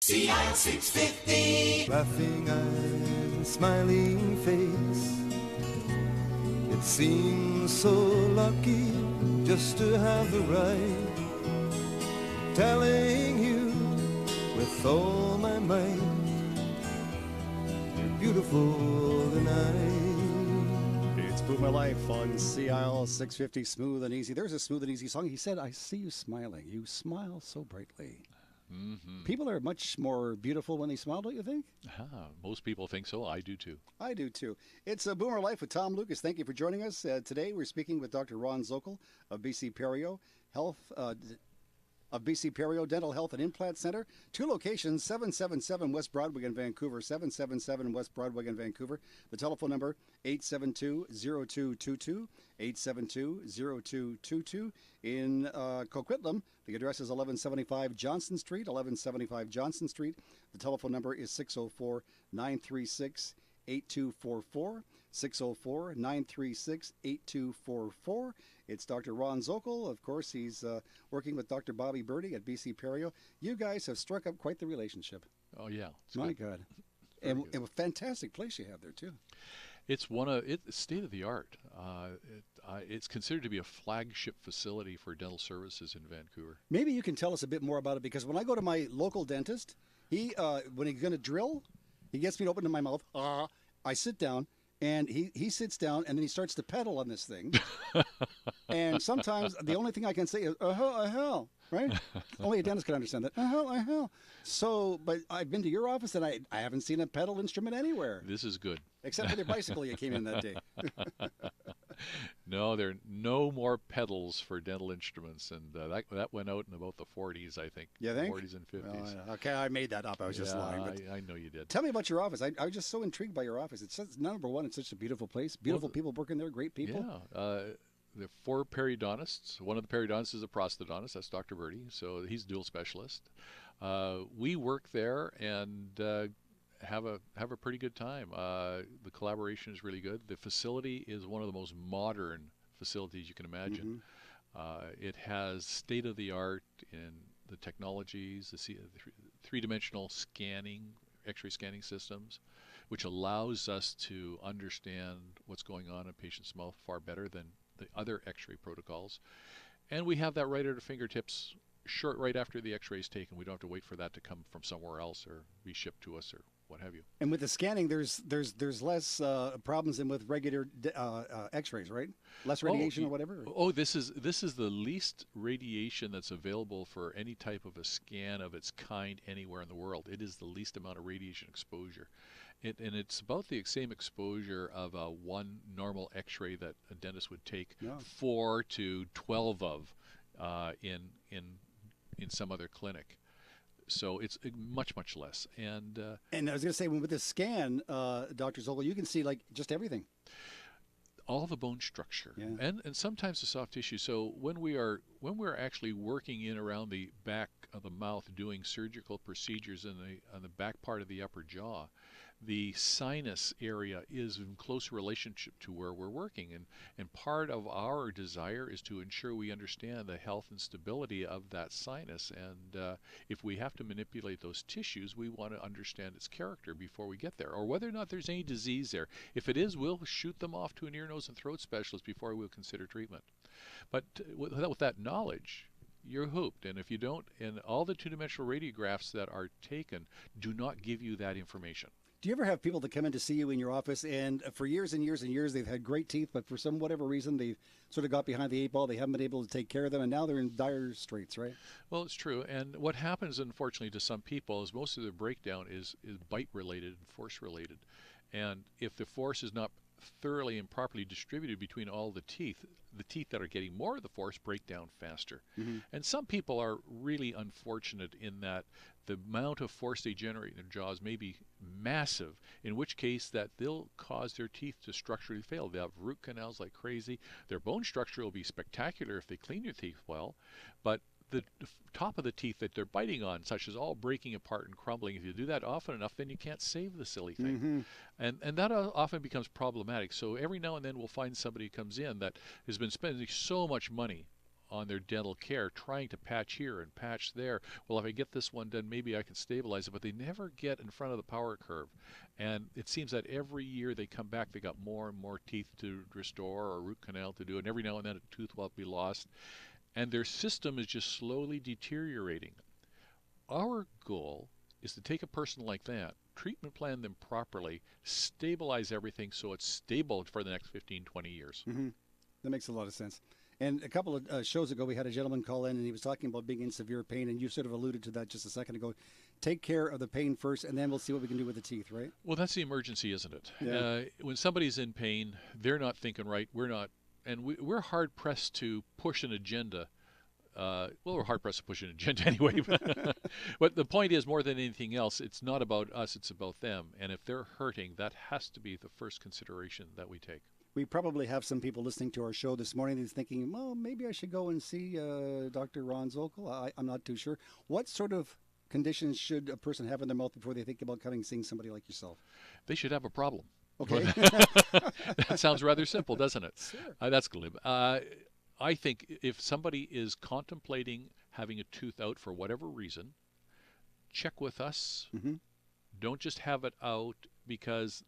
CIL 650. Laughing eyes and smiling face. It seems so lucky just to have the right. Telling you with all my might, you're beautiful tonight. It's Boomer Life on CIL 650, Smooth and Easy. There's a Smooth and Easy song. He said, I see you smiling. You smile so brightly. Mm-hmm. People are much more beautiful when they smile, don't you think? Most people think so. I do too. I do too. It's a Boomer Life with Tom Lucas. Thank you for joining us. Today we're speaking with Dr. Ron Zokol of BC Perio Health, of BC Perio Dental Health and Implant Center. 2 locations, 777 West Broadway in Vancouver, 777 West Broadway in Vancouver. The telephone number, 872-0222, 872-0222. In Coquitlam, the address is 1175 Johnson Street, 1175 Johnson Street. The telephone number is 604-936-8244, 604-936-8244. It's Dr. Ron Zokol. Of course, he's working with Dr. Bobby Birdie at BC Perio. You guys have struck up quite the relationship. Oh, yeah. My God. And a fantastic place you have there, too. It's state of the art. It's considered to be a flagship facility for dental services in Vancouver. Maybe you can tell us a bit more about it, because when I go to my local dentist, when he's going to drill, he gets me to open my mouth. I sit down, and he sits down, and then he starts to pedal on this thing. And sometimes the only thing I can say is, hell, right? Only a dentist can understand that. Hell. So, but I've been to your office, and I haven't seen a pedal instrument anywhere. This is good. Except for the bicycle you came in that day. No, there are no more pedals for dental instruments, and that went out in about the 40s, I think. You think? 40s and 50s. Well, okay, I made that up. I was just lying. But I know you did. tell me about your office. I was just so intrigued by your office. It's number one, it's such a beautiful place. Beautiful people working there, great people. Yeah. There are 4 periodontists. One of the periodontists is a prosthodontist. That's Dr. Birdie, so he's dual specialist. We work there and have a pretty good time. The collaboration is really good. The facility is one of the most modern facilities you can imagine. Mm-hmm. It has state-of-the-art in the technologies, the 3-dimensional scanning, X-ray scanning systems, which allows us to understand what's going on in a patient's mouth far better than the other X-ray protocols. And we have that right at our fingertips right after the X-ray is taken. We don't have to wait for that to come from somewhere else or be shipped to us or what have you. And with the scanning, there's less problems than with regular X-rays, right? Less radiation or whatever. Oh, this is the least radiation that's available for any type of a scan of its kind anywhere in the world. It is the least amount of radiation exposure. And it's about the same exposure of one normal X-ray that a dentist would take 4 to 12 of in some other clinic. So it's much less. And I was going to say, with the scan, Dr. Zokol, you can see like just everything. All the bone structure, and sometimes the soft tissue. So when we're actually working in around the back of the mouth, doing surgical procedures on the back part of the upper jaw, the sinus area is in close relationship to where we're working, and part of our desire is to ensure we understand the health and stability of that sinus, and if we have to manipulate those tissues, we want to understand its character before we get there, or whether or not there's any disease there. If it is, we'll shoot them off to an ear, nose, and throat specialist before we'll consider treatment. But with that knowledge, you're hooped. And if you don't, and all the 2-dimensional radiographs that are taken do not give you that information. Do you ever have people that come in to see you in your office, and for years and years and years they've had great teeth, but for whatever reason they've sort of got behind the 8 ball, they haven't been able to take care of them, and now they're in dire straits, right? Well, it's true. And what happens, unfortunately, to some people is most of their breakdown is bite-related and force-related. And if the force is not thoroughly and properly distributed between all the teeth that are getting more of the force break down faster. Mm-hmm. And some people are really unfortunate in that the amount of force they generate in their jaws may be massive, in which case that they'll cause their teeth to structurally fail. They'll have root canals like crazy. Their bone structure will be spectacular if they clean their teeth well, but the top of the teeth that they're biting on, such as all breaking apart and crumbling, if you do that often enough, then you can't save the silly thing. Mm-hmm. And that often becomes problematic. So every now and then we'll find somebody who comes in that has been spending so much money on their dental care, trying to patch here and patch there. Well, if I get this one done, maybe I can stabilize it, but they never get in front of the power curve. And it seems that every year they come back, they got more and more teeth to restore or root canal to do, and every now and then a tooth will be lost. And their system is just slowly deteriorating. Our goal is to take a person like that, treatment plan them properly, stabilize everything so it's stable for the next 15, 20 years. Mm-hmm. That makes a lot of sense. And a couple of shows ago, we had a gentleman call in, and he was talking about being in severe pain, and you sort of alluded to that just a second ago. Take care of the pain first, and then we'll see what we can do with the teeth, right? Well, that's the emergency, isn't it? Yeah. When somebody's in pain, they're not thinking right, we're not, and we're hard-pressed to push an agenda. Well, we're hard-pressed to push an agenda anyway. But the point is, more than anything else, it's not about us, it's about them. And if they're hurting, that has to be the first consideration that we take. We probably have some people listening to our show this morning who's thinking, well, maybe I should go and see Dr. Ron Zokol. I'm not too sure. What sort of conditions should a person have in their mouth before they think about coming seeing somebody like yourself? They should have a problem. Okay. That sounds rather simple, doesn't it? Sure. That's glib. I think if somebody is contemplating having a tooth out for whatever reason, check with us. Mm-hmm. Don't just have it out, because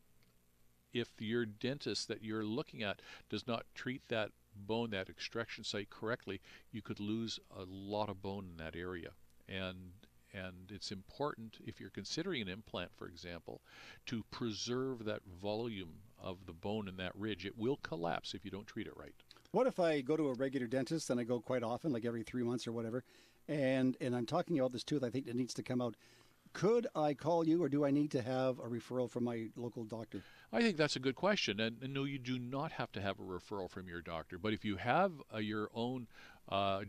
if your dentist that you're looking at does not treat that bone, that extraction site correctly, you could lose a lot of bone in that area. And it's important, if you're considering an implant, for example, to preserve that volume of the bone in that ridge. It will collapse if you don't treat it right. What if I go to a regular dentist, and I go quite often, like every 3 months or whatever, and I'm talking about this tooth I think that needs to come out? Could I call you, or do I need to have a referral from my local doctor? I think that's a good question. And no, you do not have to have a referral from your doctor. But if you have your own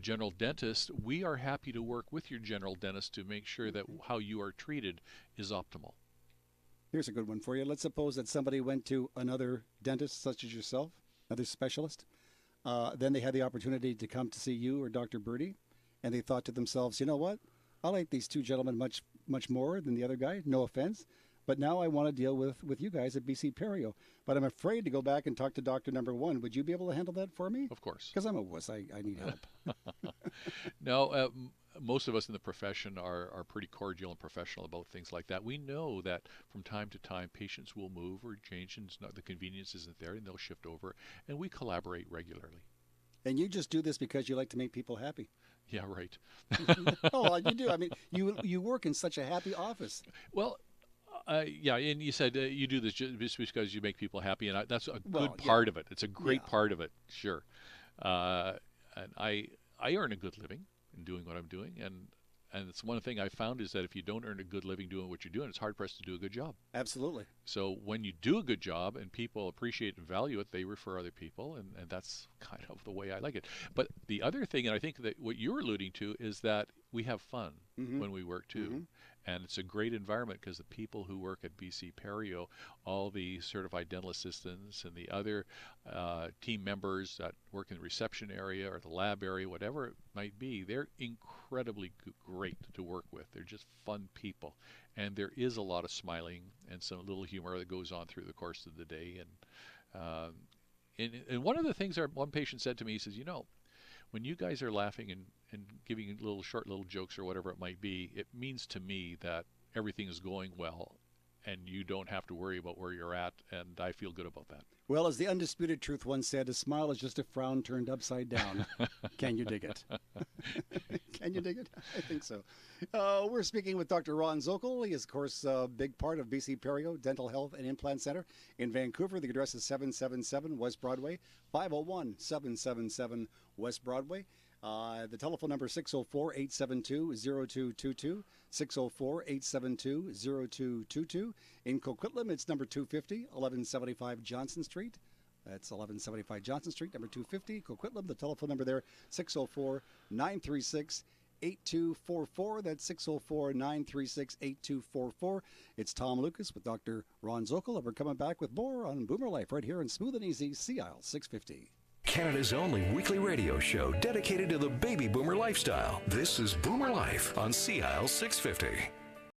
general dentist, we are happy to work with your general dentist to make sure that how you are treated is optimal. Here's a good one for you. Let's suppose that somebody went to another dentist, such as yourself, another specialist. Then they had the opportunity to come to see you or Dr. Birdie, and they thought to themselves, you know what? I like these two gentlemen much more than the other guy. No offense. But now I want to deal with you guys at BC Perio. But I'm afraid to go back and talk to doctor number one. Would you be able to handle that for me? Of course. Because I'm a wuss. I need help. No, most of us in the profession are pretty cordial and professional about things like that. We know that from time to time patients will move or change, and the convenience isn't there, and they'll shift over, and we collaborate regularly. And you just do this because you like to make people happy. Yeah, right. Oh, you do. I mean, you work in such a happy office. Well, yeah, and you said you do this just because you make people happy, and that's a good yeah. part of it. It's a great part of it, sure. And I earn a good living in doing what I'm doing, and it's one thing I found is that if you don't earn a good living doing what you're doing, it's hard pressed to do a good job. Absolutely. So when you do a good job and people appreciate and value it, they refer other people, and that's kind of the way I like it. But the other thing, and I think that what you're alluding to, is that we have fun when we work too. Mm-hmm. And it's a great environment because the people who work at BC Perio, all the certified dental assistants and the other team members that work in the reception area or the lab area, whatever it might be, they're incredibly great to work with. They're just fun people. And there is a lot of smiling and some little humor that goes on through the course of the day. And one of the things one patient said to me, he says, you know, when you guys are laughing and giving short little jokes or whatever it might be, it means to me that everything is going well and you don't have to worry about where you're at, and I feel good about that. Well, as the undisputed truth once said, a smile is just a frown turned upside down. Can you dig it? Can you dig it? I think so. We're speaking with Dr. Ron Zokol. He is, of course, a big part of BC Perio Dental Health and Implant Center in Vancouver. The address is 777 West Broadway, 501-777 West Broadway. The telephone number is 604-872-0222, 604-872-0222. In Coquitlam, it's number 250, 1175 Johnson Street. That's 1175 Johnson Street, number 250, Coquitlam. The telephone number there, 604-936-8244. That's 604-936-8244. It's Tom Lucas with Dr. Ron Zokol, and we're coming back with more on Boomer Life right here in Smooth and Easy, CIL 650. Canada's only weekly radio show dedicated to the baby boomer lifestyle. This is Boomer Life on CIL 650.